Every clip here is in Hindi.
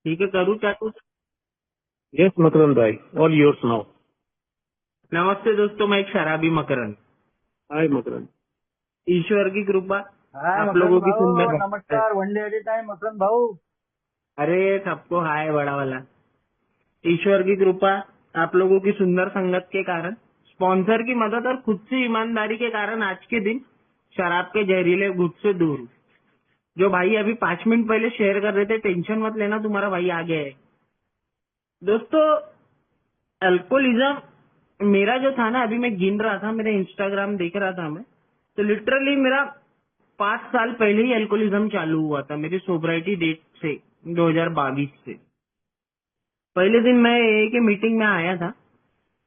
ठीक है, करूँ क्या कुछ? Yes, Makaran bhai, all yours now. नमस्ते दोस्तों, मैं एक शराबी मकरंद। Hi, Makaran. ईश्वर की कृपा हाय आप मकरंद लोगों की भाऊ, सुंदर है। नमस्कार। One day at a time Makarand भाऊ। अरे सबको हाय बड़ा वाला। ईश्वर की कृपा आप लोगों की सुंदर संगत के कारण, स्पॉन्सर की मदद और खुद से ईमानदारी के कारण आज के दिन शराब के जहरीले घुट से दूर हूँ। जो भाई अभी 5 मिनट पहले शेयर कर रहे थे, टेंशन मत लेना, तुम्हारा भाई आ गया है। दोस्तों, अल्कोहलिज्म मेरा जो था ना, अभी मैं गिन रहा था, मेरा इंस्टाग्राम देख रहा था मैं, तो लिटरली मेरा 5 साल पहले ही अल्कोहलिज्म चालू हुआ था मेरी सोब्राइटी डेट से, 2022 से। पहले दिन मैं ए के मीटिंग में आया था।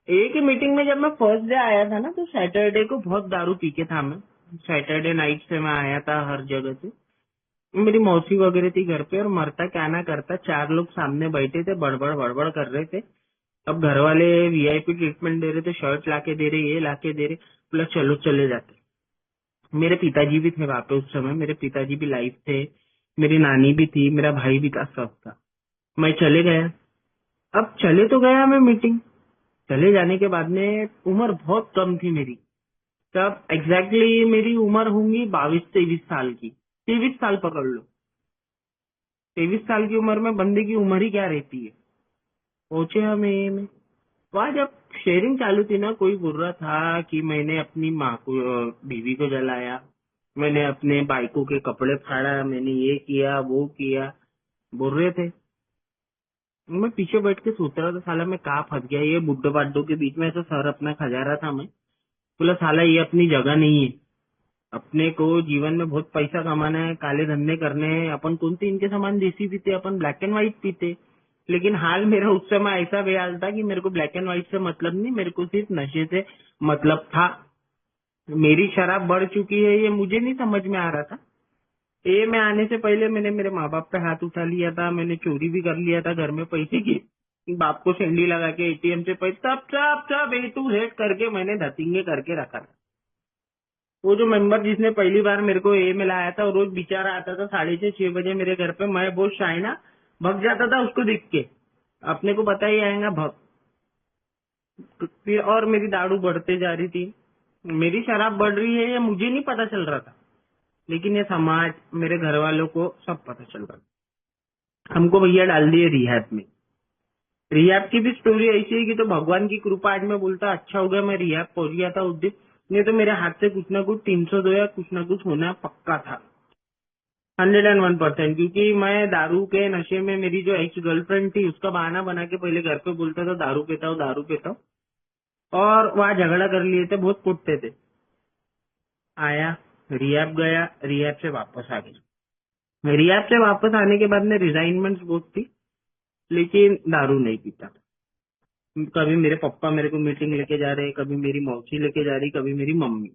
ए की मीटिंग में जब मैं फर्स्ट डे आया था ना, तो सैटरडे को बहुत दारू पी के था मैं। सैटरडे नाइट से मैं आया था हर जगह से। मेरी मौसी वगैरह थी घर पे, और मरता क्या ना करता, 4 लोग सामने बैठे थे, बड़बड़ बड़बड़ कर रहे थे। अब घर वाले वीआईपी ट्रीटमेंट दे रहे थे, शर्ट लाके दे रहे, ये लाके दे रहे, बोला चलो चले जाते। मेरे पिताजी भी थे वहां पे उस समय, मेरे पिताजी भी लाइव थे, मेरी नानी भी थी, मेरा भाई भी था, सब था। मैं चले गया। अब चले तो गया मैं मीटिंग। चले जाने के बाद में उम्र बहुत कम थी मेरी। तब एग्जैक्टली मेरी उम्र होंगी 22-23 साल की। 23 साल पकड़ लो। 23 साल की उम्र में बंदे की उम्र ही क्या रहती है। पहुंचे हम ए में। वहाँ जब शेयरिंग चालू थी ना, कोई बोल रहा था कि मैंने अपनी माँ को, बीवी को जलाया, मैंने अपने बाइकों के कपड़े फाड़ा, मैंने ये किया वो किया, बोल रहे थे। मैं पीछे बैठ के सोच रहा था, साला मैं कहाँ फंस गया, ये बुड्ढो बाड्ढो के बीच में ऐसा सर अपना खजा रहा था मैं। बोला साला ये अपनी जगह नहीं है, अपने को जीवन में बहुत पैसा कमाना है, काले धंधे करने हैं, अपन कौन सी इनके समान देसी पीते, अपन ब्लैक एंड व्हाइट पीते। लेकिन हाल मेरा उस समय ऐसा बेहाल था कि मेरे को ब्लैक एंड व्हाइट से मतलब नहीं, मेरे को सिर्फ नशे से मतलब था। मेरी शराब बढ़ चुकी है ये मुझे नहीं समझ में आ रहा था। ए में आने से पहले मैंने मेरे माँ बाप पे हाथ उठा लिया था, मैंने चोरी भी कर लिया था घर में पैसे की, बाप को सेंडी लगा के एटीएम से पैसे सब सब सब ए टू जेड करके मैंने धतिंगे करके रखा था। वो जो मेंबर जिसने पहली बार मेरे को ए में लाया था, वो रोज बेचारा आता था 6:30-6 बजे मेरे घर पे। मैं बहुत शाय ना, भग जाता था उसको देख के, अपने को पता ही आएगा भग। फिर और मेरी दारू बढ़ते जा रही थी, मेरी शराब बढ़ रही है ये मुझे नहीं पता चल रहा था, लेकिन ये समाज, मेरे घर वालों को सब पता चल रहा था। हमको भैया डाल दिए रिहैब में। रिहैब की भी स्टोरी ऐसी है कि तो भगवान की कृपा, आज मैं बोलता अच्छा हो गया मैं रिहैब पहुंच गया था उस दिन, नहीं तो मेरे हाथ से कुछ ना कुछ 302 या कुछ ना कुछ होना पक्का था। 101%। क्योंकि मैं दारू के नशे में, मेरी जो एक्स गर्लफ्रेंड थी उसका बहाना बना के पहले घर पे बोलता था दारू पीता हूँ दारू पीता हूँ, और वहाँ झगड़ा कर लिए थे, बहुत कुटते थे। आया, रिहैब गया, रिहैब से वापस आ गया। रिहैब से वापस आने के बाद में रिजाइनमेंट बहुत थी, लेकिन दारू नहीं पीता। कभी मेरे पापा मेरे को मीटिंग लेके जा रहे, कभी मेरी मौसी लेके जा रही, कभी मेरी मम्मी,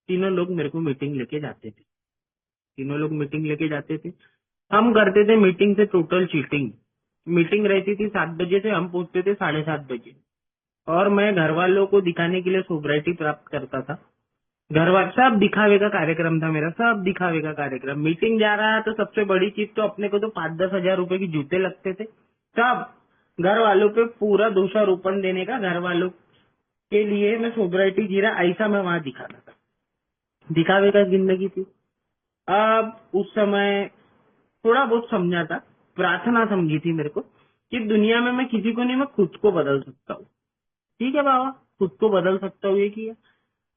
तीनों लोग मेरे को मीटिंग लेके जाते थे। तीनों लोग मीटिंग लेके जाते थे। हम करते थे मीटिंग से टोटल चीटिंग। मीटिंग रहती थी 7 बजे से, हम पहुंचते थे 7:30 बजे, और मैं घर वालों को दिखाने के लिए सोब्राइटी प्राप्त करता था। घर वाले सब दिखावे का कार्यक्रम था मेरा, सब दिखावे का कार्यक्रम। मीटिंग जा रहा है तो सबसे बड़ी चीज तो अपने को तो 5-10 हजार रुपए की जूते लगते थे। सब घर वालों पे पूरा दोषारोपण देने का, घर वालों के लिए मैं सोब्राइटी जी रहा, ऐसा मैं वहां दिखाता था। दिखावे का जिंदगी थी। अब उस समय थोड़ा बहुत समझा था, प्रार्थना समझी थी मेरे को कि दुनिया में मैं किसी को नहीं, मैं खुद को बदल सकता हूँ। ठीक है बाबा, खुद को बदल सकता हूँ, ये किया।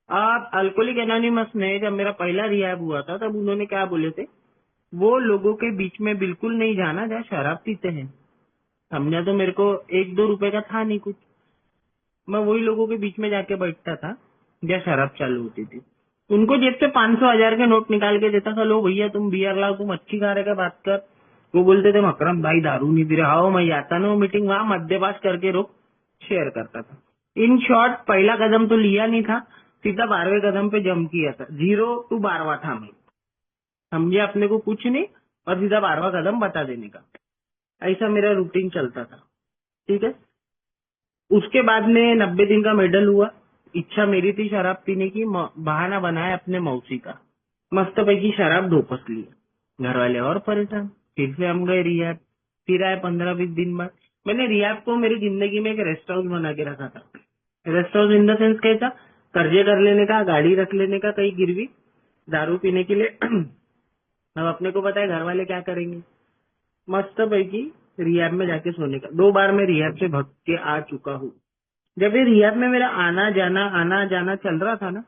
आप अल्कोहलिक एनोनिमस में जब मेरा पहला रिहैब हुआ था, तब उन्होंने क्या बोले थे, वो लोगों के बीच में बिल्कुल नहीं जाना जहाँ शराब पीते हैं। समझा? तो मेरे को 1-2 रुपए का था नहीं कुछ, मैं वही लोगों के बीच में जाके बैठता था जहाँ शराब चालू होती थी। उनको जेब से 500 1000 के नोट निकाल के देता था, लो भैया तुम बियर लाओ, तुम अच्छी खा रहे का बात कर। वो बोलते थे मकरम भाई दारू नहीं पी रहे, आओ मैं जाता ना वो मीटिंग, वहां मध्यपास करके रोक शेयर करता था। इन शॉर्ट पहला कदम तो लिया नहीं था, सीधा 12वें कदम पे जंप किया था। 0 to 12वां था मैं। समझे? अपने को कुछ नहीं, और सीधा 12वां कदम बता देने का, ऐसा मेरा रूटीन चलता था। ठीक है। उसके बाद में 90 दिन का मेडल हुआ। इच्छा मेरी थी शराब पीने की, बहाना बनाया अपने मौसी का, मस्त पैकी शराब धोपस लिया। घर वाले और परेशान, फिर से हम गए रिहैब। फिर आए 15-20 दिन बाद। मैंने रियाब को मेरी जिंदगी में एक रेस्ट हाउस बना के रखा था। Rest house in the sense कैसा, कर्जे कर लेने का, गाड़ी रख लेने का कहीं गिरवी, दारू पीने के लिए। अब अपने को पता है घर वाले क्या करेंगे, मस्त पैकी रियाब में जाके सोने का। 2 बार मैं रियाब से भग के आ चुका हूँ। जब ये रियाब में मेरा आना जाना चल रहा था ना,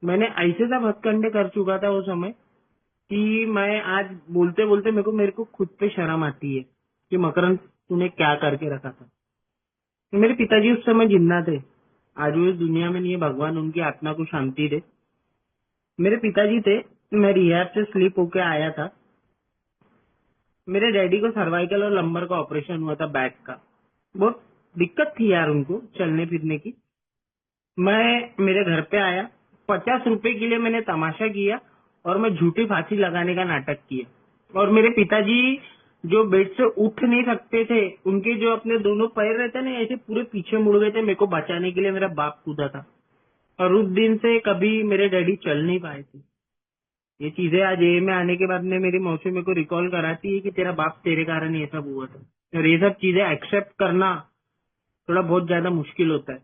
मैंने ऐसे सब हथकंडे कर चुका था वो समय कि मैं आज बोलते बोलते मेरे को खुद पे शर्म आती है कि मकरंद तूने क्या करके रखा था। मेरे पिताजी उस समय जिंदा थे, आज वो इस दुनिया में नहीं है, भगवान उनकी आत्मा को शांति दे। मेरे पिताजी थे, मैं रिहाब से स्लिप होके आया था। मेरे डैडी को सर्वाइकल और लंबर का ऑपरेशन हुआ था, बैक का। बहुत दिक्कत थी यार उनको चलने फिरने की। मैं मेरे घर पे आया, 50 रुपए के लिए मैंने तमाशा किया और मैं झूठी फांसी लगाने का नाटक किया। और मेरे पिताजी जो बेड से उठ नहीं सकते थे, उनके जो अपने दोनों पैर रहते ना ऐसे पूरे पीछे मुड़ गए थे। मेरे को बचाने के लिए मेरा बाप कूदा था और उस दिन से कभी मेरे डैडी चल नहीं पाए थे। ये चीजें आज ए में आने के बाद में मेरी मौसी मेरे को रिकॉल कराती है कि तेरा बाप तेरे कारण ये सब हुआ था। और ये सब चीजें एक्सेप्ट करना थोड़ा बहुत ज्यादा मुश्किल होता है,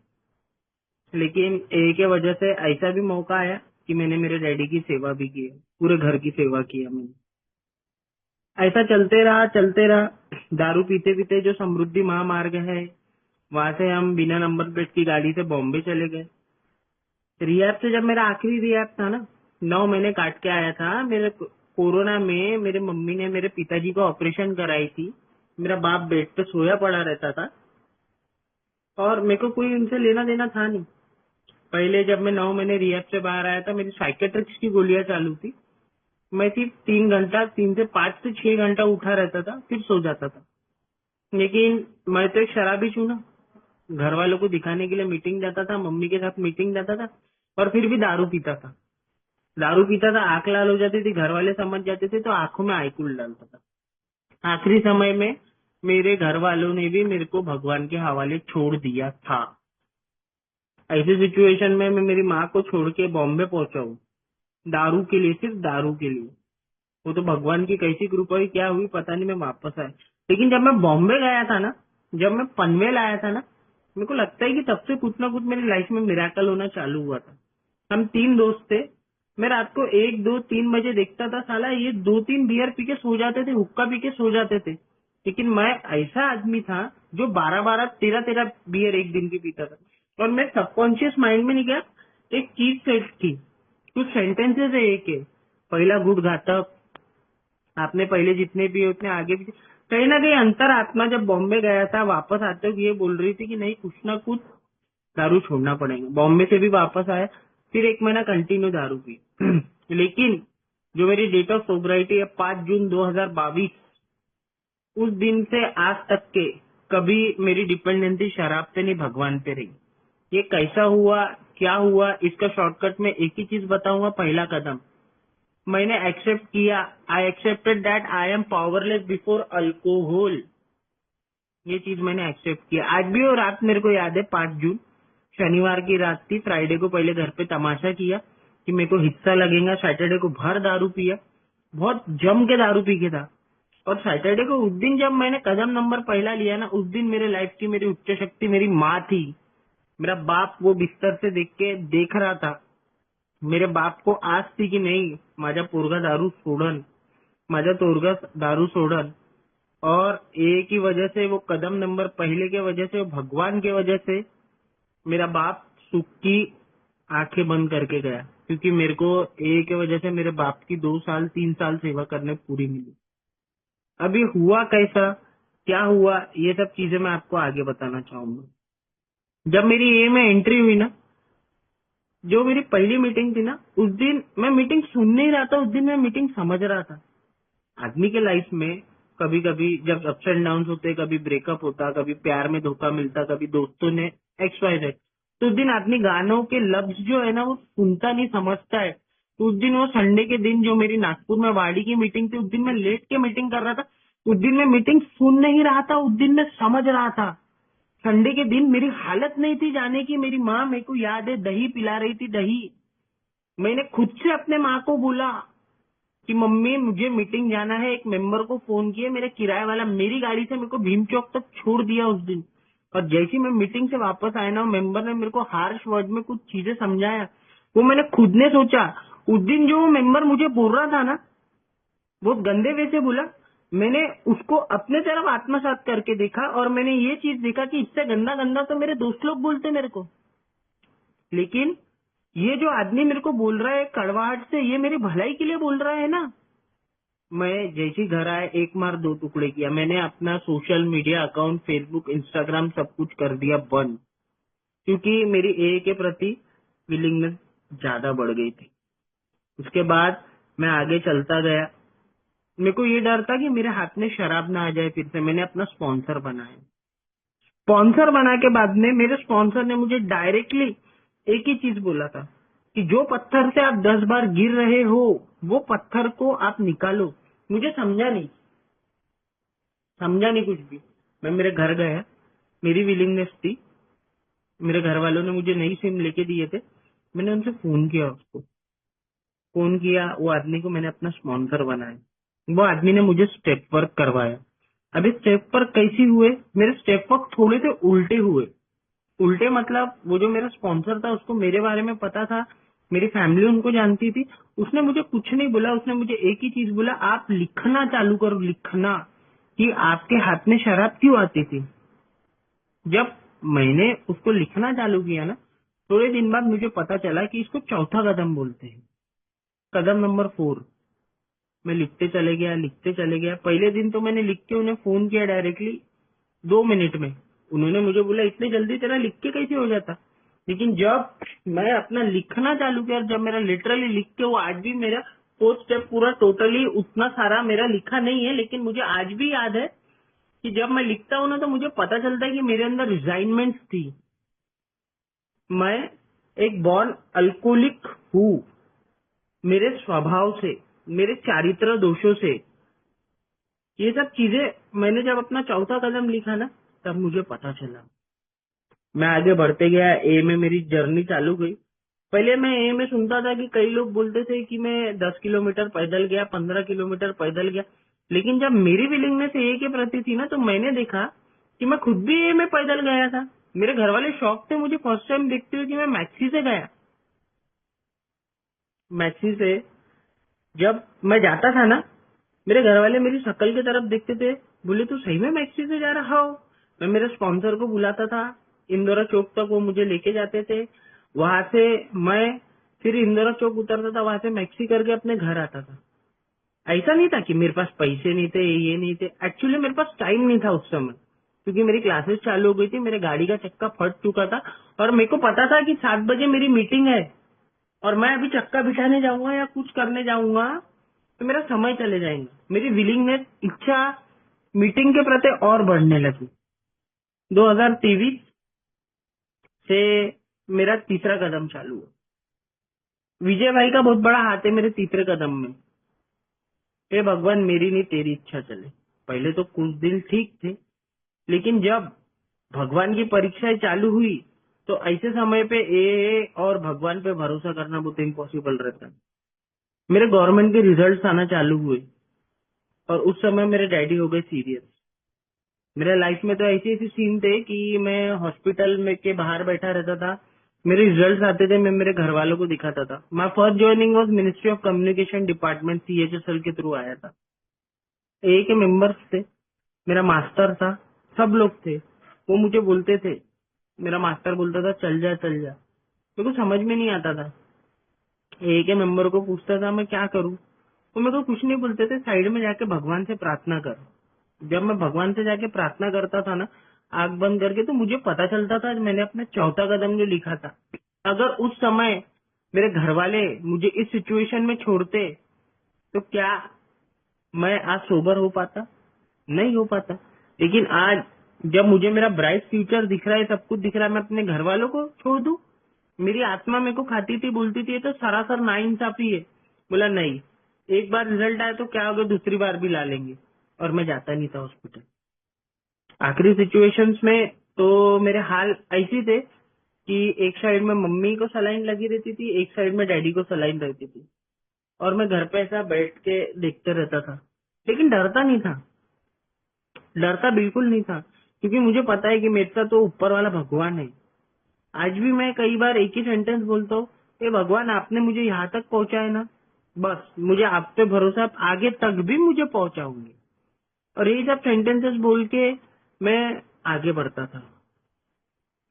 लेकिन ए के वजह से ऐसा भी मौका आया कि मैंने मेरे डैडी की सेवा भी की है, पूरे घर की सेवा किया मैंने। ऐसा चलते रहा। दारू पीते पीते जो समृद्धि महामार्ग है, वहां से हम बिना नंबर प्लेट की गाड़ी से बॉम्बे चले गए। रियाब से जब मेरा आखिरी रियाब था ना, 9 महीने काट के आया था। मेरे कोरोना में मेरे मम्मी ने मेरे पिताजी को ऑपरेशन कराई थी। मेरा बाप बेड पे सोया पड़ा रहता था और मेरे को कोई उनसे लेना देना था नहीं। पहले जब मैं 9 महीने रियाब से बाहर आया था, मेरी साइकेट्रिक्स की गोलियां चालू थी। मैं सिर्फ 3 से 5 से 6 घंटा उठा रहता था, फिर सो जाता था। लेकिन मैं तो एक शराबी छू ना, घर वालों को दिखाने के लिए मीटिंग जाता था, मम्मी के साथ मीटिंग जाता था और फिर भी दारू पीता था। दारू पीता था, आंख लाल हो जाती थी, घर वाले समझ जाते थे तो आंखों में आईकुल डालता था। आखिरी समय में मेरे घर वालों ने भी मेरे को भगवान के हवाले छोड़ दिया था। ऐसी सिचुएशन में मैं मेरी माँ को छोड़ के बॉम्बे पहुंचा हूँ, दारू के लिए, सिर्फ दारू के लिए। वो तो भगवान की कैसी कृपा हुई, क्या हुई पता नहीं, मैं वापस आया। लेकिन जब मैं बॉम्बे गया था ना, जब मैं पनवेल आया था ना, मेरे को लगता है कि तब से कुछ ना कुछ मेरी लाइफ में मिराकल होना चालू हुआ था। हम 3 दोस्त थे। मैं रात को 1, 2, 3 बजे देखता था, साला ये 2-3 बियर पी के सो जाते थे, हुक्का पी के सो जाते थे। लेकिन मैं ऐसा आदमी था जो 12-12, 13-13 बियर एक दिन की पीता था। और मैं सबकॉन्शियस माइंड में नहीं गया, एक चीज सेट थी, कुछ सेंटेंसेस है एक है, पहला गुट घातक, आपने पहले जितने भी उतने आगे भी। कहीं ना कहीं अंतर आत्मा जब बॉम्बे गया था, वापस आते हुए ये बोल रही थी कि नहीं, कुछ ना कुछ दारू छोड़ना पड़ेगा। बॉम्बे से भी वापस आया, फिर 1 महीना कंटिन्यू दारू पी। लेकिन जो मेरी डेट ऑफ सोबराइटी है 5 जून 2022, उस दिन से आज तक के कभी मेरी डिपेंडेंसी शराब पे नहीं, भगवान पे रही। ये कैसा हुआ, क्या हुआ, इसका शॉर्टकट में एक ही चीज बताऊंगा। पहला कदम मैंने एक्सेप्ट किया, I accepted that I am powerless before alcohol. ये चीज मैंने एक्सेप्ट किया। आज भी वो रात मेरे को याद है, 5 जून शनिवार की रात थी। फ्राइडे को पहले घर पे तमाशा किया कि मेरे को हिस्सा लगेगा। सैटरडे को भर दारू पिया, बहुत जम के दारू पी के था। और सैटरडे को उस दिन जब मैंने कदम नंबर पहला लिया ना, उस दिन मेरे लाइफ की मेरी उच्च शक्ति मेरी माँ थी। मेरा बाप वो बिस्तर से देख रहा था। मेरे बाप को आस थी कि नहीं, माझा पोरगा दारू सोडन, माझा तोरगा दारू सोडन। और ए की वजह से, वो कदम नंबर पहले के वजह से, भगवान के वजह से मेरा बाप सुख की आंखें बंद करके गया, क्योंकि मेरे को ए के वजह से मेरे बाप की 2 साल 3 साल सेवा करने पूरी मिली। अभी हुआ कैसा, क्या हुआ, ये सब चीजें मैं आपको आगे बताना चाहूंगा। जब मेरी ए में एंट्री हुई ना, जो मेरी पहली मीटिंग थी ना, उस दिन मैं मीटिंग सुन नहीं रहा था, उस दिन मैं मीटिंग समझ रहा था। आदमी के लाइफ में कभी कभी जब अप्स एंड डाउन होते, कभी ब्रेकअप होता, कभी प्यार में धोखा मिलता, कभी दोस्तों ने XYZ, तो उस दिन आदमी गानों के लफ्ज जो है ना वो सुनता नहीं, समझता है। तो उस दिन, वो संडे के दिन जो मेरी नागपुर में वाड़ी की मीटिंग थी, उस दिन मैं लेट के मीटिंग कर रहा था। उस दिन मैं मीटिंग सुन नहीं रहा था, उस दिन मैं समझ रहा था। संडे के दिन मेरी हालत नहीं थी जाने की। मेरी माँ, मेरे को याद है, दही पिला रही थी, दही। मैंने खुद से अपने माँ को बोला, कि मम्मी मुझे मीटिंग जाना है, एक मेंबर को फोन किया, मेरे किराए वाला मेरी गाड़ी से मेरे को भीम चौक तक छोड़ दिया उस दिन। और जैसे ही मैं मीटिंग से वापस आया ना, मेंबर ने मेरे को हार्श वर्ड में कुछ चीजें समझाया, वो मैंने खुद ने सोचा। उस दिन जो मेंबर मुझे बोल रहा था ना, बहुत गंदे वे से बोला, मैंने उसको अपने तरफ आत्मसात करके देखा और मैंने ये चीज देखा कि इससे गंदा गंदा तो मेरे दोस्त लोग बोलते मेरे को, लेकिन ये जो आदमी मेरे को बोल रहा है कड़वाहट से, ये मेरी भलाई के लिए बोल रहा है ना। मैं जैसे ही घर आया, एक मार दो टुकड़े किया, मैंने अपना social media account, Facebook, Instagram सब कुछ कर दिया बंद, क्योंकि मेरी ए के प्रति विलिंगनेस ज्यादा बढ़ गई थी। उसके बाद मैं आगे चलता गया। मेरे को ये डर था कि मेरे हाथ में शराब ना आ जाए फिर से। मैंने अपना स्पॉन्सर बनाया। स्पॉन्सर बना के बाद में मेरे स्पॉन्सर ने मुझे डायरेक्टली एक ही चीज बोला था कि जो पत्थर से आप 10 बार गिर रहे हो, वो पत्थर को आप निकालो। मुझे समझा नहीं कुछ भी। मैं मेरे घर गया, मेरी विलिंगनेस थी, मेरे घर वालों ने मुझे नई सिम लेके दिए थे, मैंने उनसे फोन किया, वो आदमी को मैंने अपना स्पॉन्सर बनाया। वो आदमी ने मुझे स्टेप वर्क करवाया। अभी स्टेप वर्क कैसी हुए, मेरे स्टेप वर्क थोड़े से उल्टे हुए। उल्टे मतलब वो जो मेरा स्पॉन्सर था उसको मेरे बारे में पता था, मेरी फैमिली उनको जानती थी। उसने मुझे कुछ नहीं बोला, उसने मुझे एक ही चीज बोला, आप लिखना चालू करो, लिखना कि आपके हाथ में शराब क्यों आती थी। जब मैंने उसको लिखना चालू किया ना, थोड़े दिन बाद मुझे पता चला कि इसको चौथा कदम बोलते हैं, कदम नंबर 4। मैं लिखते चले गया। पहले दिन तो मैंने लिख के उन्हें फोन किया डायरेक्टली 2 मिनट में। उन्होंने मुझे बोला इतनी जल्दी तेरा लिख के कैसे हो जाता। लेकिन जब मैं अपना लिखना चालू किया, जब मेरा लिटरली लिख के, वो आज भी मेरा 4 स्टेप पूरा टोटली उतना सारा मेरा लिखा नहीं है, लेकिन मुझे आज भी याद है कि जब मैं लिखता हूँ ना तो मुझे पता चलता है कि मेरे अंदर रिजाइनमेंट थी। मैं एक बॉर्न अल्कोहलिक हूँ, मेरे स्वभाव से, मेरे चारित्र दोषों से। ये सब चीजें मैंने जब अपना चौथा कदम लिखा ना, तब मुझे पता चला। मैं आगे बढ़ते गया, ए में मेरी जर्नी चालू गई। पहले मैं ए में सुनता था कि कई लोग बोलते थे कि मैं 10 किलोमीटर पैदल गया, 15 किलोमीटर पैदल गया। लेकिन जब मेरी विलिंगनेस ए के प्रति थी ना, तो मैंने देखा कि मैं खुद भी ए में पैदल गया था। मेरे घर वाले शौक थे मुझे फर्स्ट टाइम देखते हुए कि मैं मैक्सी से गया। मैक्सी से जब मैं जाता था ना, मेरे घर वाले मेरी शक्ल की तरफ देखते थे, बोले तू सही में मैक्सी से जा रहा हो। मैं मेरे स्पॉन्सर को बुलाता था, इंदौरा चौक तक वो मुझे लेके जाते थे। वहां से मैं फिर इंदौरा चौक उतरता था, वहां से मैक्सी करके अपने घर आता था। ऐसा नहीं था कि मेरे पास पैसे नहीं थे, ये नहीं थे। एक्चुअली मेरे पास टाइम नहीं था उस समय, क्योंकि मेरी क्लासेस चालू हो गई थी, मेरे गाड़ी का चक्का फट चुका था और मेरे को पता था कि 7 बजे मेरी मीटिंग है और मैं अभी चक्का बिठाने जाऊंगा या कुछ करने जाऊंगा तो मेरा समय चले जाएगा। मेरी विलिंगनेस, इच्छा मीटिंग के प्रति और बढ़ने लगी। 2023 से मेरा तीसरा कदम चालू हुआ। विजय भाई का बहुत बड़ा हाथ है मेरे तीसरे कदम में। हे भगवान, मेरी नहीं तेरी इच्छा चले। पहले तो कुछ दिन ठीक थे, लेकिन जब भगवान की परीक्षाएं चालू हुई तो ऐसे समय पे ए और भगवान पे भरोसा करना बहुत इम्पॉसिबल रहता है। मेरे गवर्नमेंट के रिजल्ट्स आना चालू हुए और उस समय मेरे डैडी हो गए सीरियस। मेरे लाइफ में तो ऐसे ऐसे सीन थे कि मैं हॉस्पिटल में के बाहर बैठा रहता था, मेरे रिजल्ट्स आते थे, मैं मेरे घर वालों को दिखाता था। My first joining was ministry of communication department, CHSL के थ्रू आया था। एक मेंबर्स थे, मेरा मास्टर था, सब लोग थे। वो मुझे बोलते थे, मेरा मास्टर बोलता था चल जा चल जा। मेरे को समझ में नहीं आता था। एक मेंबर को पूछता था मैं क्या करूं, तो मेरे को कुछ नहीं बोलते थे, साइड में जाके भगवान से प्रार्थना कर। जब मैं भगवान से जाके प्रार्थना करता था ना, आंख बंद करके, तो मुझे पता चलता था मैंने अपना चौथा कदम जो लिखा था, अगर उस समय मेरे घर वाले मुझे इस सिचुएशन में छोड़ते तो क्या मैं आज सोबर हो पाता? नहीं हो पाता। लेकिन आज जब मुझे मेरा ब्राइट फ्यूचर दिख रहा है, सब कुछ दिख रहा है, मैं अपने घर वालों को छोड़ दूं? मेरी आत्मा मेरे को खाती थी, बोलती थी ये तो सरासर नाइंसाफी है। बोला नहीं, एक बार रिजल्ट आया तो क्या होगा, दूसरी बार भी ला लेंगे। और मैं जाता नहीं था हॉस्पिटल। आखिरी सिचुएशंस में तो मेरे हाल ऐसे थे कि एक साइड में मम्मी को सलाइन लगी रहती थी, एक साइड में डैडी को सलाइन रहती थी। और मैं घर पे ऐसा बैठ के देखते रहता था, लेकिन डरता नहीं था, डरता बिल्कुल नहीं था, क्योंकि मुझे पता है कि मेरे साथ तो ऊपर वाला भगवान है। आज भी मैं कई बार एक ही सेंटेंस बोलता हूँ, हे भगवान आपने मुझे यहाँ तक पहुंचाया ना, बस मुझे आप पे भरोसा, आप आगे तक भी मुझे पहुंचाओगे। और यही सब सेंटेंसेस बोल के मैं आगे बढ़ता था।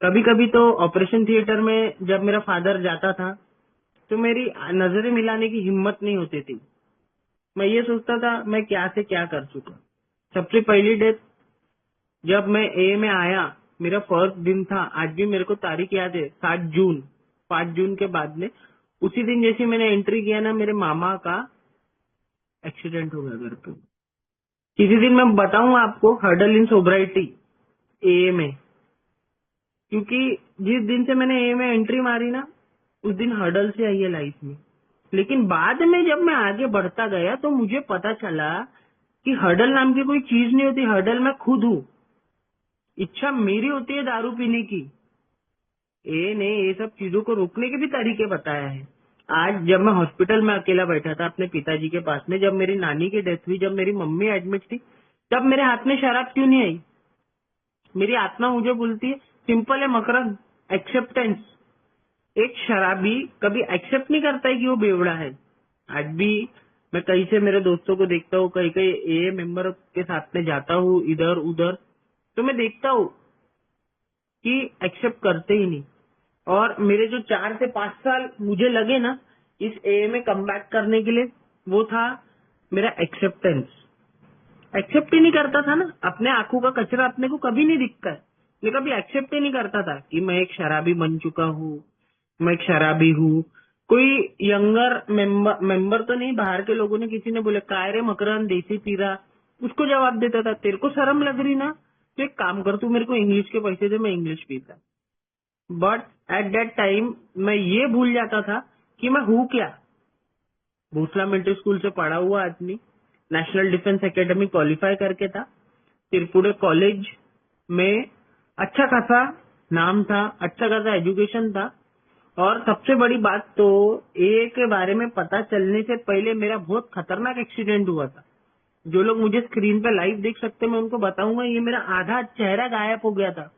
कभी कभी तो ऑपरेशन थिएटर में जब मेरा फादर जाता था तो मेरी नजरें मिलाने की हिम्मत नहीं होती थी। मैं ये सोचता था मैं क्या से क्या कर चुका। सबसे पहली डेट जब मैं ए में आया, मेरा फर्स्ट दिन था, आज भी मेरे को तारीख याद है, 7 जून। 5 जून के बाद में उसी दिन जैसे मैंने एंट्री किया ना, मेरे मामा का एक्सीडेंट हो गया घर पे। किसी दिन मैं बताऊंगा आपको हर्डल इन सोब्राइटी ए में, क्योंकि जिस दिन से मैंने ए में एंट्री मारी ना, उस दिन हर्डल से आई है लाइफ में। लेकिन बाद में जब मैं आगे बढ़ता गया तो मुझे पता चला कि हर्डल नाम की कोई चीज नहीं होती, हर्डल मैं खुद हूँ। इच्छा मेरी होती है दारू पीने की। ए ने ये सब चीजों को रोकने के भी तरीके बताया है। आज जब मैं हॉस्पिटल में अकेला बैठा था अपने पिताजी के पास में, जब मेरी नानी की डेथ हुई, जब मेरी मम्मी एडमिट थी, तब मेरे हाथ में शराब क्यों नहीं आई? मेरी आत्मा मुझे बोलती है सिंपल है मकरंद, एक्सेप्टेंस। एक शराबी कभी एक्सेप्ट नहीं करता है कि वो बेवड़ा है। आज भी मैं कहीं से मेरे दोस्तों को देखता हूँ, कहीं कहीं ए मेंबर के साथ में जाता हूँ इधर उधर, तो मैं देखता हूँ कि एक्सेप्ट करते ही नहीं। और मेरे जो 4 से 5 साल मुझे लगे ना इस ए में कम बैक करने के लिए, वो था मेरा एक्सेप्टेंस। एक्सेप्ट ही नहीं करता था ना, अपने आंखों का कचरा अपने को कभी नहीं दिखता है। मैं कभी एक्सेप्ट ही नहीं करता था कि मैं एक शराबी बन चुका हूँ, मैं एक शराबी हूँ। कोई यंगर मेंबर तो नहीं, बाहर के लोगों ने किसी ने बोले काय रे मकरन देसी पी रहा, उसको जवाब देता था तेरे को शर्म लग रही ना, तो एक काम कर तू मेरे को इंग्लिश के पैसे दे, मैं इंग्लिश पीता। बट एट दैट टाइम मैं ये भूल जाता था कि मैं हूँ क्या। भोसला मिलिट्री स्कूल से पढ़ा हुआ आदमी, नेशनल डिफेंस एकेडमी क्वालिफाई करके था, त्रिपुरा कॉलेज में अच्छा खासा नाम था, अच्छा खासा एजुकेशन था। और सबसे बड़ी बात तो ए के बारे में पता चलने से पहले मेरा बहुत खतरनाक एक्सीडेंट हुआ था। जो लोग मुझे स्क्रीन पे लाइव देख सकते हैं, मैं उनको बताऊंगा, ये मेरा आधा चेहरा गायब हो गया था।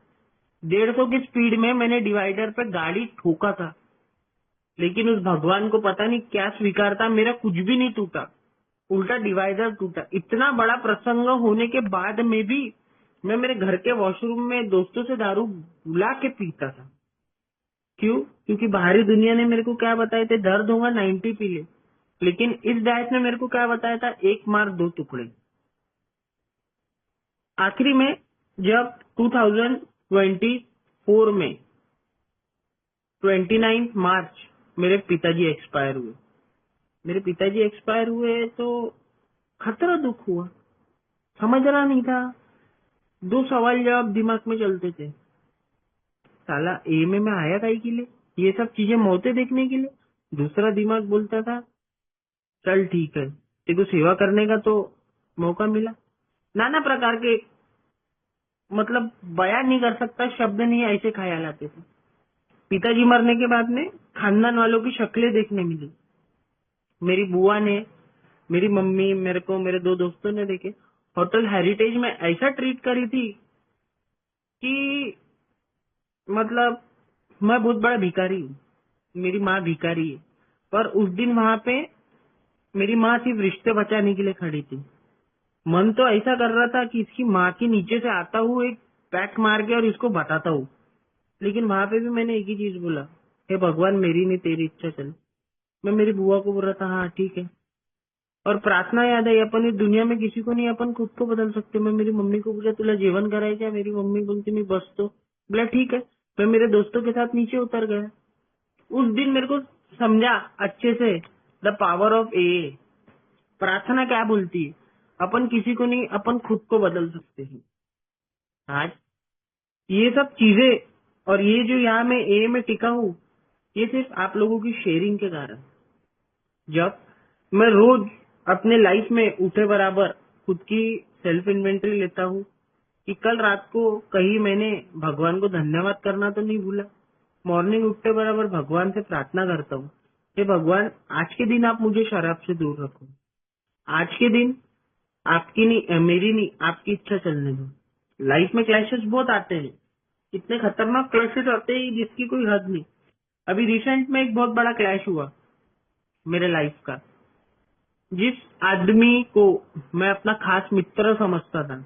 150 की स्पीड में मैंने डिवाइडर पे गाड़ी ठोका था, लेकिन उस भगवान को पता नहीं क्या स्वीकार था, मेरा कुछ भी नहीं टूटा, उल्टा डिवाइडर टूटा। इतना बड़ा प्रसंग होने के बाद में भी मैं मेरे घर के वॉशरूम में दोस्तों से दारू बुला के पीता था। क्यों? क्योंकि बाहरी दुनिया ने मेरे को क्या बताया थे, दर्द होगा 90 पी ले, लेकिन इस डाइट ने मेरे को क्या बताया था, 1 मार 2 टुकड़े। आखिरी में जब 2024 में 29 मार्च मेरे पिताजी एक्सपायर हुए, मेरे पिताजी एक्सपायर हुए तो खतरा दुख हुआ, समझ रहा नहीं था। 2 सवाल जवाब दिमाग में चलते थे, साला ए में मैं आया काहे के लिए, ये सब चीजें मौतें देखने के लिए। दूसरा दिमाग बोलता था चल ठीक है, तेरे को सेवा करने का तो मौका मिला। नाना प्रकार के, मतलब बयान नहीं कर सकता, शब्द नहीं, ऐसे ख्याल आते थे। पिताजी मरने के बाद में खानदान वालों की शक्लें देखने मिली। मेरी बुआ ने, मेरी मम्मी, मेरे को मेरे 2 दोस्तों ने देखे। होटल हेरिटेज में ऐसा ट्रीट करी थी कि मतलब मैं बहुत बड़ा भिखारी हूँ, मेरी माँ भिखारी है, पर उस दिन वहाँ पे मेरी माँ सिर्फ रिश्ते बचाने के लिए खड़ी थी। मन तो ऐसा कर रहा था कि इसकी माँ के नीचे से आता हूँ, एक पैक मार के और इसको बताता हूँ, लेकिन वहाँ पे भी मैंने एक ही चीज बोला, हे भगवान मेरी नहीं तेरी इच्छा चले। मैं मेरी बुआ को बोल रहा था हाँ ठीक है। और प्रार्थना याद है, अपन इस दुनिया में किसी को नहीं, अपन खुद को बदल सकते। मैं मेरी मम्मी को पूछा तुला जेवन करायचं, मेरी मम्मी बोलती नहीं बस तो, बोला ठीक है। मैं मेरे दोस्तों के साथ नीचे उतर गया। उस दिन मेरे को समझा अच्छे से द पावर ऑफ ए। प्रार्थना क्या बोलती है, अपन किसी को नहीं, अपन खुद को बदल सकते हैं। आज ये सब चीजें और ये जो यहाँ मैं ए में टिका हूँ, ये सिर्फ आप लोगों की शेयरिंग के कारण। जब मैं रोज अपने लाइफ में उठे बराबर खुद की सेल्फ इन्वेंट्री लेता हूँ कि कल रात को कहीं मैंने भगवान को धन्यवाद करना तो नहीं भूला। मॉर्निंग उठते बराबर भगवान से प्रार्थना करता हूँ, हे भगवान, आज के दिन आप मुझे शराब से दूर रखो। आज के दिन आपकी नहीं, मेरी नहीं, आपकी इच्छा चलने दो। लाइफ में क्लैशेस बहुत आते हैं, इतने खतरनाक क्लैशेस आते हैं जिसकी कोई हद नहीं। अभी रिसेंट में एक बहुत बड़ा क्लैश हुआ मेरे लाइफ का। जिस आदमी को मैं अपना खास मित्र समझता था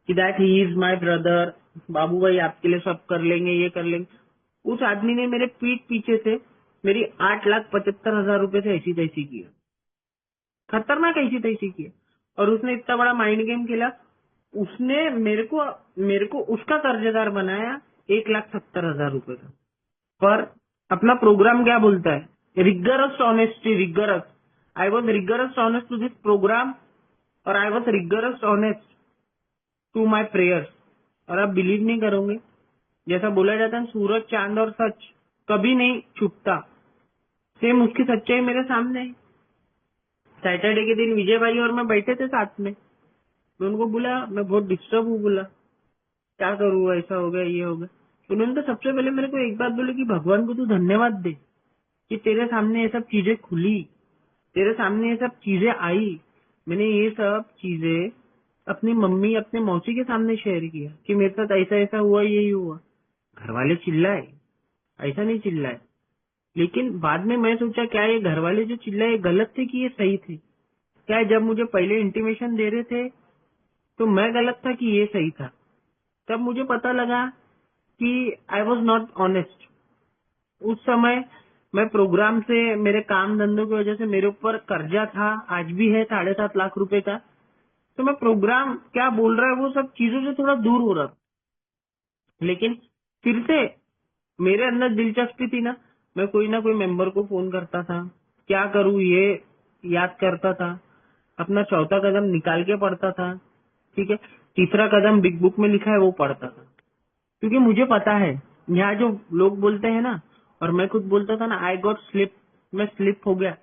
कि that he is my brother, Babu भाई आपके लिए सब कर लेंगे, ये कर लेंगे, उस आदमी ने मेरे पीठ पीछे से मेरी 8,75,000 रुपए से ऐसी तैसी किया। खतरनाक ऐसी तैसी किया। और उसने इतना बड़ा माइंड गेम खेला। उसने मेरे को उसका कर्जदार बनाया 1,70,000 रुपए का। पर अपना प्रोग्राम क्या बोलता है, rigorous honesty, rigorous. I was rigorous honest to this programme और I was rigorous honest to my prayers. और आप बिलीव नहीं करोगे, जैसा बोला जाता है सूरज, चांद और सच कभी नहीं छुपता, सेम उसकी सच्चाई मेरे सामने है। सैटरडे के दिन विजय भाई और मैं बैठे थे साथ में। मैं उनको बोला मैं बहुत डिस्टर्ब हूँ, बोला क्या करूँ, ऐसा हो गया, ये हो गया। उन्होंने तो सबसे पहले मेरे को एक बात बोली कि भगवान को तू धन्यवाद दे कि तेरे सामने ये सब चीजें खुली, तेरे सामने ये सब चीजें आई। मैंने ये सब चीजें अपनी मम्मी, अपने मौसी के सामने शेयर किया कि मेरे साथ ऐसा ऐसा हुआ, यही हुआ। घर वाले चिल्लाए, ऐसा नहीं चिल्लाए, लेकिन बाद में मैं सोचा क्या ये घर वाले जो चिल्लाए गलत थे कि ये सही थे। क्या जब मुझे पहले इंटीमेशन दे रहे थे तो मैं गलत था कि ये सही था। तब मुझे पता लगा कि आई वॉज नॉट ऑनेस्ट। उस समय मैं प्रोग्राम से, मेरे काम धंधों की वजह से मेरे ऊपर कर्जा था, आज भी है 7.5 लाख रुपए का। तो मैं प्रोग्राम क्या बोल रहा है वो सब चीजों से थोड़ा दूर हो रहा था। लेकिन फिर से मेरे अंदर दिलचस्पी थी ना, मैं कोई ना कोई मेंबर को फोन करता था, क्या करूं ये याद करता था, अपना चौथा कदम निकाल के पढ़ता था, ठीक है, तीसरा कदम बिग बुक में लिखा है वो पढ़ता था। क्योंकि मुझे पता है यहाँ जो लोग बोलते हैं ना, और मैं खुद बोलता था ना, आई गॉट स्लिप, मैं स्लिप हो गया।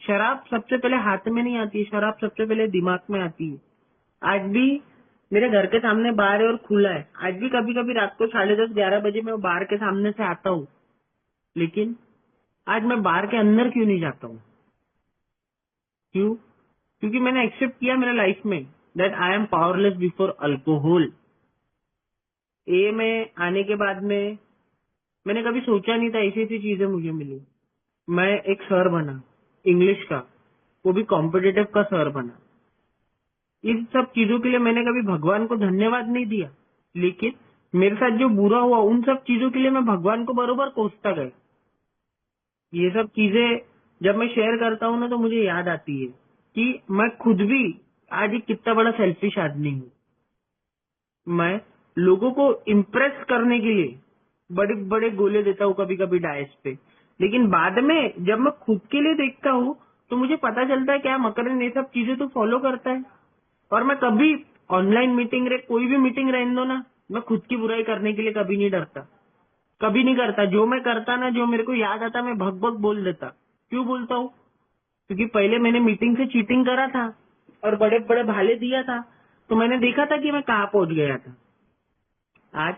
शराब सबसे पहले हाथ में नहीं आती है, शराब सबसे पहले दिमाग में आती है। आज भी मेरे घर के सामने बार है और खुला है। आज भी कभी कभी रात को 10:30-11 बजे मैं बार के सामने से आता हूँ, लेकिन आज मैं बार के अंदर क्यों नहीं जाता हूँ? क्यों? क्योंकि मैंने एक्सेप्ट किया मेरे लाइफ में that I am powerless before alcohol. ए में आने के बाद में मैंने कभी सोचा नहीं था ऐसी ऐसी चीजें मुझे मिली। मैं एक सर बना इंग्लिश का, वो भी कॉम्पिटिटिव का सर बना। इन सब चीजों के लिए मैंने कभी भगवान को धन्यवाद नहीं दिया, लेकिन मेरे साथ जो बुरा हुआ उन सब चीजों के लिए मैं भगवान को बरोबर कोसता गया। ये सब चीजें जब मैं शेयर करता हूँ ना तो मुझे याद आती है कि मैं खुद भी आज एक कितना बड़ा सेल्फिश आदमी हूँ। मैं लोगों को इम्प्रेस करने के लिए बड़े बड़े गोले देता हूँ कभी कभी डायस पे, लेकिन बाद में जब मैं खुद के लिए देखता हूँ तो मुझे पता चलता है क्या मकरन ये सब चीजें तो फॉलो करता है। और मैं कभी ऑनलाइन मीटिंग रहे, कोई भी मीटिंग रहने दो ना, मैं खुद की बुराई करने के लिए कभी नहीं डरता, कभी नहीं करता। जो मैं करता ना, जो मेरे को याद आता मैं भग भग बोल देता। क्यों बोलता हूँ? क्योंकि पहले मैंने मीटिंग से चीटिंग करा था और बड़े बड़े भाले दिया था, तो मैंने देखा था कि मैं कहाँ पहुंच गया था। आज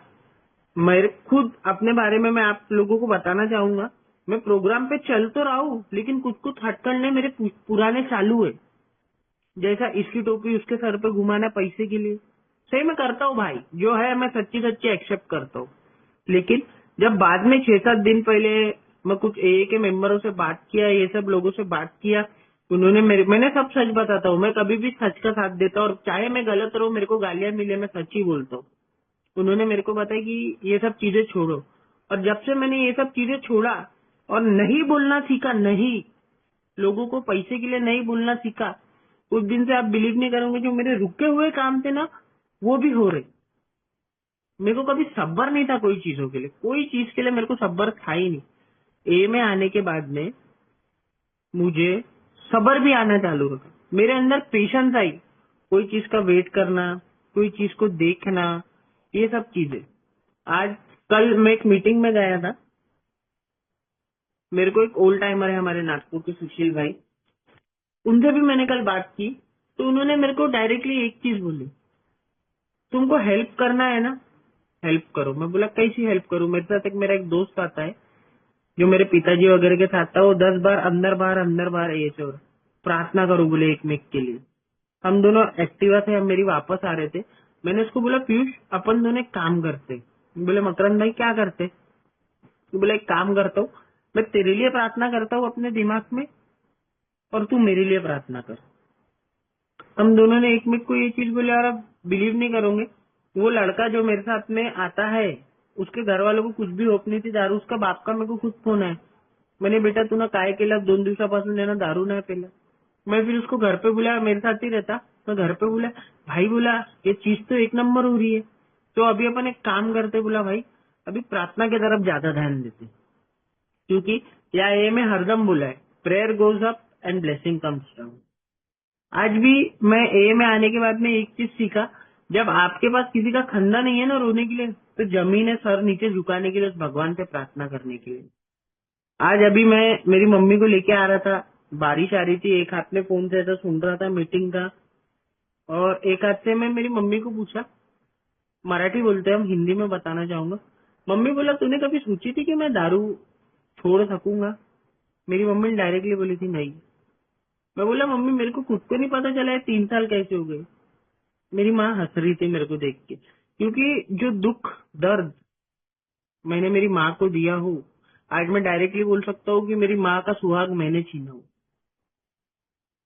मैं खुद अपने बारे में मैं आप लोगों को बताना चाहूंगा। मैं प्रोग्राम पे चल तो रहा हूँ, लेकिन कुछ कुछ हटकंडे मेरे पुराने चालू है। जैसा इसकी टोपी उसके सर पे घुमाना पैसे के लिए, सही मैं करता हूँ भाई, जो है मैं सच्ची सच्ची एक्सेप्ट करता हूँ। लेकिन जब बाद में 6-7 दिन पहले मैं कुछ ए के मेंबरों से बात किया, ये सब लोगों से बात किया, उन्होंने मैंने सब सच बताता हूँ, मैं कभी भी सच का साथ देता हूँ, और चाहे मैं गलत रहूँ, मेरे को गालियां मिले, मैं सच ही बोलता हूँ। उन्होंने मेरे को बताया कि ये सब चीजें छोड़ो, और जब से मैंने ये सब चीजें छोड़ा और नहीं बोलना सीखा, नहीं, लोगों को पैसे के लिए नहीं बोलना सीखा, उस दिन से आप बिलीव नहीं करोगे, जो मेरे रुके हुए काम थे ना वो भी हो रहे। मेरे को कभी सब्र नहीं था कोई चीजों के लिए, कोई चीज के लिए मेरे को सब्र था ही नहीं। ए में आने के बाद में मुझे सब्र भी आना चालू रहा, मेरे अंदर पेशेंस आई, कोई चीज का वेट करना, कोई चीज को देखना, ये सब चीजें। आज कल मैं एक मीटिंग में गया था, मेरे को एक ओल्ड टाइमर है हमारे नागपुर के सुशील भाई, उनसे भी मैंने कल बात की, तो उन्होंने मेरे को डायरेक्टली एक चीज बोली, तुमको हेल्प करना है ना, हेल्प करो। मैं बोला कैसी हेल्प करूं? मेरे साथ एक मेरा एक दोस्त आता है, जो मेरे पिताजी वगैरह के साथ था, वो 10 बार अंदर बाहर ऐसे हो रहा। प्रार्थना करो बोले एक मिनट के लिए। हम दोनों एक्टिवा से हम मेरी वापस आ रहे थे। मैंने उसको बोला पीयूष अपन दोनों एक काम करते। बोले मकरंद भाई क्या करते? तो बोले एक काम करता हूँ, मैं तेरे लिए प्रार्थना करता हूँ अपने दिमाग में और तू मेरे लिए प्रार्थना कर। हम दोनों ने एक मिनट को ये चीज बोले यार आप बिलीव नहीं करोगे, वो लड़का जो मेरे साथ में आता है उसके घर वालों को कुछ भी होप नहीं थी दारू, उसका बाप का मेरे को खुद फोन है। मैंने बेटा तू ना काय केला 2 दिवसापासून है ना दारू नाही पेला। मैं फिर उसको घर पे बुलाया, मेरे साथ ही रहता। मैं घर पे बोला भाई बोला ये चीज तो एक नंबर हो रही है, तो अभी अपन एक काम करते। बोला भाई अभी प्रार्थना की तरफ ज्यादा ध्यान देते, क्योंकि या ए में हरदम बोला है prayer goes up and blessing comes down. आज भी मैं ए में आने के बाद में एक चीज सीखा, जब आपके पास किसी का खंदा नहीं है ना रोने के लिए, तो जमीन है सर नीचे झुकाने के लिए, उस भगवान से प्रार्थना करने के लिए। आज अभी मैं मेरी मम्मी को लेके आ रहा था, बारिश आ रही थी, एक हाथ में फोन से ऐसा सुन रहा था मीटिंग का, और एक हाथ से मैं मेरी मम्मी को पूछा, मराठी बोलते हैं हम, हिंदी में बताना चाहूंगा। मम्मी बोला तूने कभी सोची थी कि मैं दारू छोड़ सकूंगा? मेरी मम्मी ने डायरेक्टली बोली थी नहीं। मैं बोला मम्मी मेरे को खुद को नहीं पता चला है 3 साल कैसे हो गए। मेरी माँ हंस रही थी मेरे को देख के, क्योंकि जो दुख दर्द मैंने मेरी माँ को दिया हो, आज मैं डायरेक्टली बोल सकता हूँ कि मेरी माँ का सुहाग मैंने छीना हो।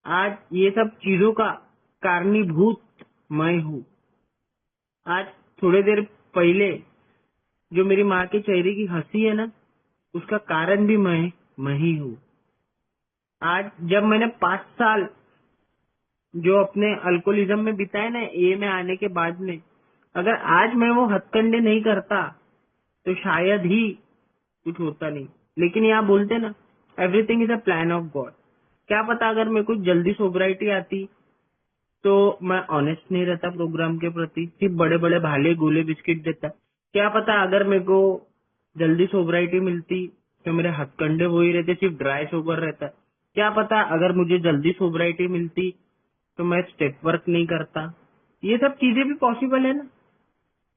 आज ये सब चीजों का कारणीभूत मैं हूँ। आज थोड़ी देर पहले जो मेरी माँ के चेहरे की हंसी है ना, उसका कारण भी मैं ही हूँ। आज जब मैंने 5 साल जो अपने अल्कोहलिज्म में बिताए ना ए में आने के बाद में, अगर आज मैं वो हथकंडे नहीं करता तो शायद ही कुछ होता नहीं। लेकिन यहाँ बोलते ना everything is a plan of God. क्या पता अगर मेरे को जल्दी सोब्राइटी आती तो मैं ऑनेस्ट नहीं रहता प्रोग्राम के प्रति, सिर्फ बड़े बड़े भाले गोले बिस्किट देता। क्या पता अगर मेरे को जल्दी सोब्राइटी मिलती तो मेरे हथकंडे वो ही रहते, सिर्फ ड्राई सोबर रहता। क्या पता अगर मुझे जल्दी सोब्राइटी मिलती तो मैं स्टेप वर्क नहीं करता। ये सब चीजें भी पॉसिबल है ना।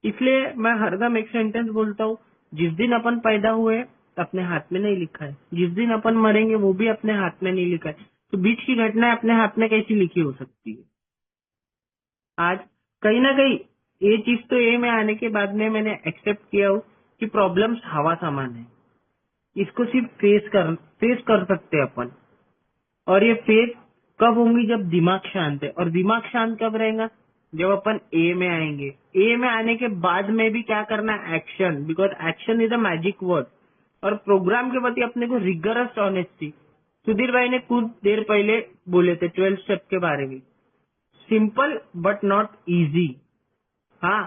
इसलिए मैं हरदम एक सेंटेंस बोलता हूँ, जिस दिन अपन पैदा हुए अपने हाथ में नहीं लिखा है, जिस दिन अपन मरेंगे वो भी अपने हाथ में नहीं लिखा है। तो बीच की घटनाएं अपने हाथ में कैसी लिखी हो सकती है? आज कहीं ना कहीं ये चीज तो ए में आने के बाद में मैंने एक्सेप्ट किया हो कि प्रॉब्लम्स हवा समान है, इसको सिर्फ फेस कर सकते हैं अपन। और ये फेस कब होंगी? जब दिमाग शांत है। और दिमाग शांत कब रहेगा? जब अपन ए में आएंगे। ए में आने के बाद में भी क्या करना है? Action, because action is a magic word. और प्रोग्राम के प्रति अपने को रिगरस ऑनेस्टी। सुधीर भाई ने कुछ देर पहले बोले थे 12 स्टेप के बारे में, सिंपल बट नॉट इजी। हाँ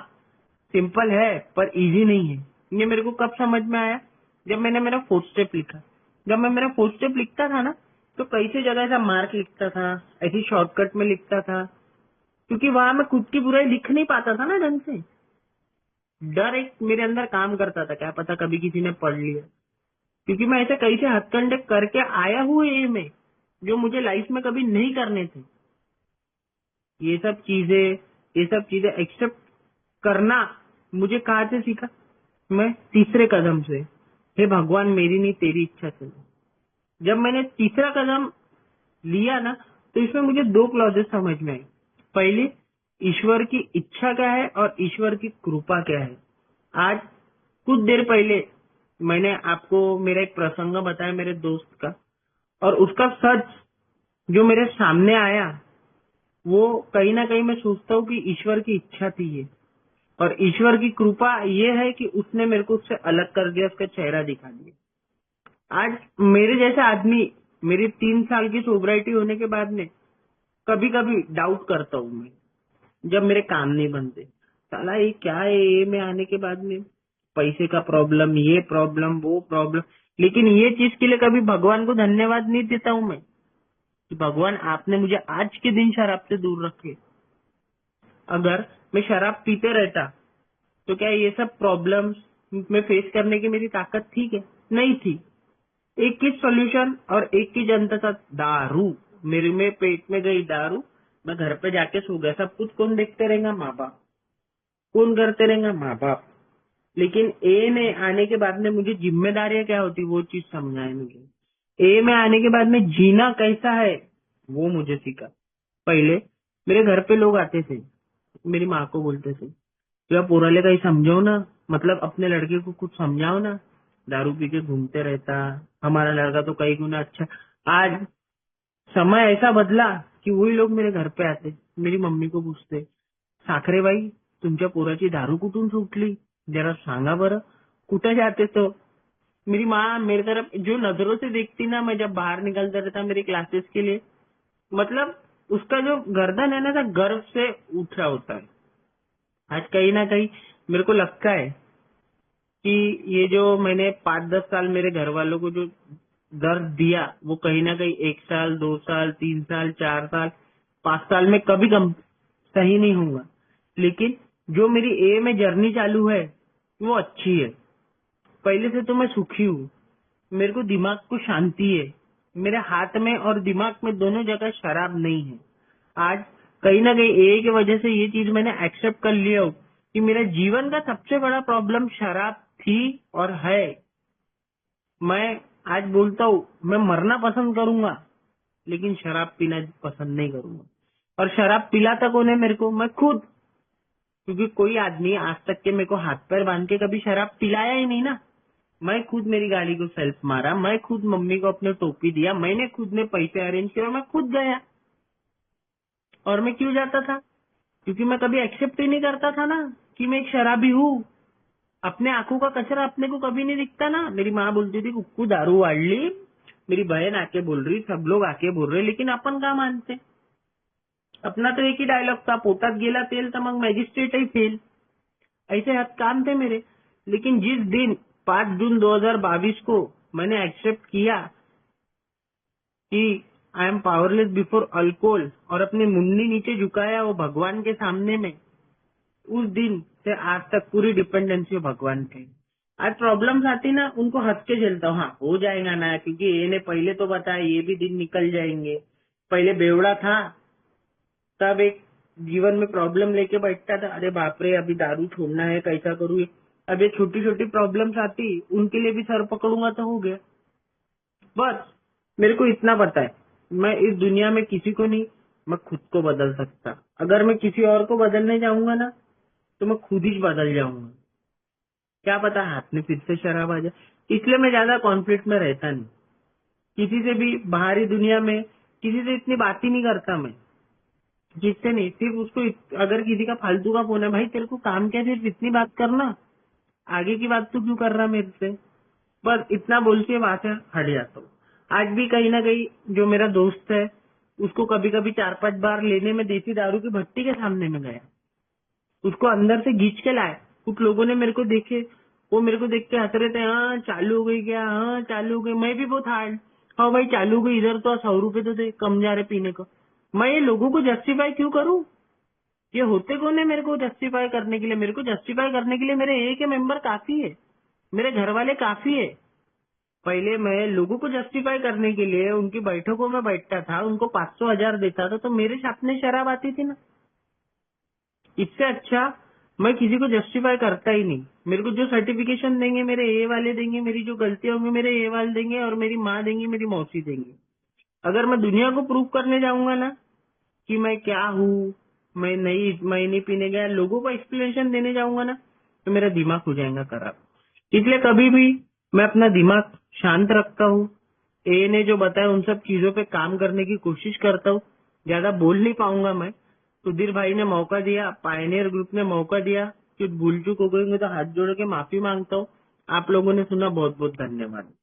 सिंपल है पर इजी नहीं है। ये मेरे को कब समझ में आया? जब मैंने मेरा 4th स्टेप लिखा। जब मैं मेरा 4th स्टेप लिखता था ना, तो कई सी जगह ऐसा मार्क लिखता था, ऐसी शॉर्टकट में लिखता था, क्योंकि वहां मैं खुद की बुराई लिख नहीं पाता था ना ढंग से। डर एक मेरे अंदर काम करता था, क्या पता कभी किसी ने पढ़ लिया। क्योंकि मैं ऐसे कई से हथकंडे करके आया हूँ ये में, जो मुझे लाइफ में कभी नहीं करने थे। ये सब चीजें एक्सेप्ट करना मुझे कहाँ से सीखा? मैं तीसरे कदम से, हे भगवान मेरी नहीं तेरी इच्छा से। जब मैंने तीसरा कदम लिया ना, तो इसमें मुझे 2 क्लॉजेस समझ में आई। पहली, ईश्वर की इच्छा क्या है और ईश्वर की कृपा क्या है। आज कुछ देर पहले मैंने आपको मेरा एक प्रसंग बताया मेरे दोस्त का, और उसका सच जो मेरे सामने आया, वो कहीं ना कहीं मैं सोचता हूँ कि ईश्वर की इच्छा थी ये। और ईश्वर की कृपा ये है कि उसने मेरे को उससे अलग कर दिया, उसका चेहरा दिखा दिया। आज मेरे जैसे आदमी, मेरी 3 साल की सोब्राइटी होने के बाद में कभी कभी डाउट करता हूँ मैं, जब मेरे काम नहीं बनते, साला ये क्या है ये में आने के बाद में, पैसे का प्रॉब्लम, ये प्रॉब्लम, वो प्रॉब्लम। लेकिन ये चीज के लिए कभी भगवान को धन्यवाद नहीं देता हूँ मैं कि भगवान आपने मुझे आज के दिन शराब से दूर रखे। अगर मैं शराब पीते रहता तो क्या ये सब प्रॉब्लम्स में फेस करने की मेरी ताकत थी क्या? नहीं थी। एक ही सॉल्यूशन और एक ही जनता था, दारू। मेरे में पेट में गई दारू, मैं घर पे जाके सो गया। सब कुछ कौन देखते रहेगा? माँ बाप। कौन करते रहेगा? माँ बाप। लेकिन ए ने आने के बाद में मुझे जिम्मेदारियां क्या होती वो चीज समझाए मुझे। ए में आने के बाद में जीना कैसा है वो मुझे सीखा। पहले मेरे घर पे लोग आते थे, मेरी माँ को बोलते थे या पोराले कहीं समझाओ ना, मतलब अपने लड़के को कुछ समझाओ ना, दारू पी के घूमते रहता, हमारा लड़का तो कई गुना अच्छा। आज समय ऐसा बदला की वही लोग मेरे घर पे आते, मेरी मम्मी को पूछते, साखरे बाई तुमच्या पोराची दारू कुठून सुटली, जरा सांगा बरं, कुठे जाते तो। मेरी माँ मेरी तरफ जो नजरों से देखती ना, मैं जब बाहर निकलता रहता मेरे क्लासेस के लिए, मतलब उसका जो गर्दन है ना गर्व से उठ रहा होता है। आज कहीं ना कहीं मेरे को लगता है कि ये जो मैंने 5-10 साल मेरे घर वालों को जो दर्द दिया वो कहीं ना कहीं 1 साल 2 साल 3 साल 4 साल 5 साल में कभी कम सही नहीं होगा। लेकिन जो मेरी ए में जर्नी चालू है वो अच्छी है। पहले से तो मैं सुखी हूँ, मेरे को दिमाग को शांति है, मेरे हाथ में और दिमाग में दोनों जगह शराब नहीं है। आज कहीं ना कहीं ए की वजह से ये चीज मैंने एक्सेप्ट कर लिया हूँ कि मेरा जीवन का सबसे बड़ा प्रॉब्लम शराब थी और है। मैं आज बोलता हूँ मैं मरना पसंद करूंगा लेकिन शराब पीना पसंद नहीं करूंगा। और शराब पिलाता कौन है मेरे को? मैं खुद, क्योंकि कोई आदमी आज तक के मेरे को हाथ पैर बांध के कभी शराब पिलाया ही नहीं ना। मैं खुद मेरी गाड़ी को सेल्फ मारा, मैं खुद मम्मी को अपने टोपी दिया, मैंने खुद ने पैसे अरेंज किया और मैं खुद गया। और मैं क्यों जाता था? क्योंकि मैं कभी एक्सेप्ट ही नहीं करता था ना कि मैं एक शराबी हूँ। अपने आंखों का कचरा अपने को कभी नहीं दिखता ना। मेरी माँ बोलती थी कुक्कू दारू वाढली, मेरी बहन आके बोल रही, सब लोग आके बोल रहे, लेकिन अपन का मानते? अपना तो एक ही डायलॉग था, पोटात गेला तेल तर मग मॅजिस्ट्रेट ही फेल। ऐसे हाथ काम थे मेरे। लेकिन जिस दिन 5 जून 2022 को मैंने एक्सेप्ट किया कि आई एम पावरलेस बिफोर अल्कोहल और अपनी मुन्नी नीचे झुकाया वो भगवान के सामने में, उस दिन से आज तक पूरी डिपेंडेंसी भगवान पे। आज प्रॉब्लम्स आती ना उनको हंस के झेलता हूँ, हाँ हो जाएगा ना, क्योंकि ये ने पहले तो बताया ये भी दिन निकल जाएंगे। पहले बेवड़ा था तब एक जीवन में प्रॉब्लम लेके बैठता था, अरे बाप रे अभी दारू छोड़ना है कैसा करूँ। अब ये छोटी छोटी प्रॉब्लम्स आती उनके लिए भी सर पकड़ूंगा तो हो गया। बस मेरे को इतना पता है, मैं इस दुनिया में किसी को नहीं, मैं खुद को बदल सकता। अगर मैं किसी और को बदलने जाऊंगा ना तो मैं खुद ही बदल जाऊंगा। क्या पता हाथ में फिर से शराब आ जाए। इसलिए मैं ज्यादा कॉन्फ्लिक्ट में रहता नहीं किसी से भी। बाहरी दुनिया में किसी से इतनी बात ही नहीं करता मैं, किससे नहीं। सिर्फ उसको अगर किसी का फालतू का फोन है, भाई तेरे को काम क्या, सिर्फ इतनी बात करना, आगे की बात तू क्यों कर रहा मेरे से, बस इतना बोल के वहां से हट जाता हूँ। आज भी कहीं ना कहीं जो मेरा दोस्त है उसको कभी कभी 4-5 बार लेने में देसी दारू की भट्टी के सामने में गया, उसको अंदर से खींच के लाए। कुछ लोगों ने मेरे को देखे, वो मेरे को देख के हंस रहे थे, हाँ चालू हो गई क्या, हाँ चालू हो गई। मैं भी बहुत हार्ड, हाँ भाई चालू हो गई, इधर तो 100 रुपए तो थे कम जा रहे पीने को। मैं ये लोगों को जस्टिफाई क्यों करूँ? ये होते कौन है मेरे को जस्टिफाई करने के लिए? मेरे को जस्टिफाई करने के लिए मेरे ए के मेंबर काफी है, मेरे घर वाले काफी है। पहले मैं लोगों को जस्टिफाई करने के लिए उनकी बैठकों में बैठता था, उनको 500-1000 देता था तो मेरे सामने शराब आती थी ना। इससे अच्छा मैं किसी को जस्टिफाई करता ही नहीं। मेरे को जो सर्टिफिकेशन देंगे मेरे ए वाले देंगे, मेरी जो गलतियां होंगी मेरे ए वाले देंगे, और मेरी माँ देंगी, मेरी मौसी देंगी। अगर मैं दुनिया को प्रूव करने जाऊंगा ना कि मैं क्या हूँ, मैं नहीं पीने गया, लोगों को एक्सप्लेनेशन देने जाऊंगा ना तो मेरा दिमाग हो जाएगा खराब। इसलिए कभी भी मैं अपना दिमाग शांत रखता हूँ। ए ने जो बताया उन सब चीजों पे काम करने की कोशिश करता हूँ। ज्यादा बोल नहीं पाऊंगा मैं। सुधीर भाई ने मौका दिया, पायनियर ग्रुप ने मौका दिया, कुछ भूल चूक हो गई तो हाथ जोड़ के माफी मांगता हूँ। आप लोगों ने सुना, बहुत बहुत धन्यवाद।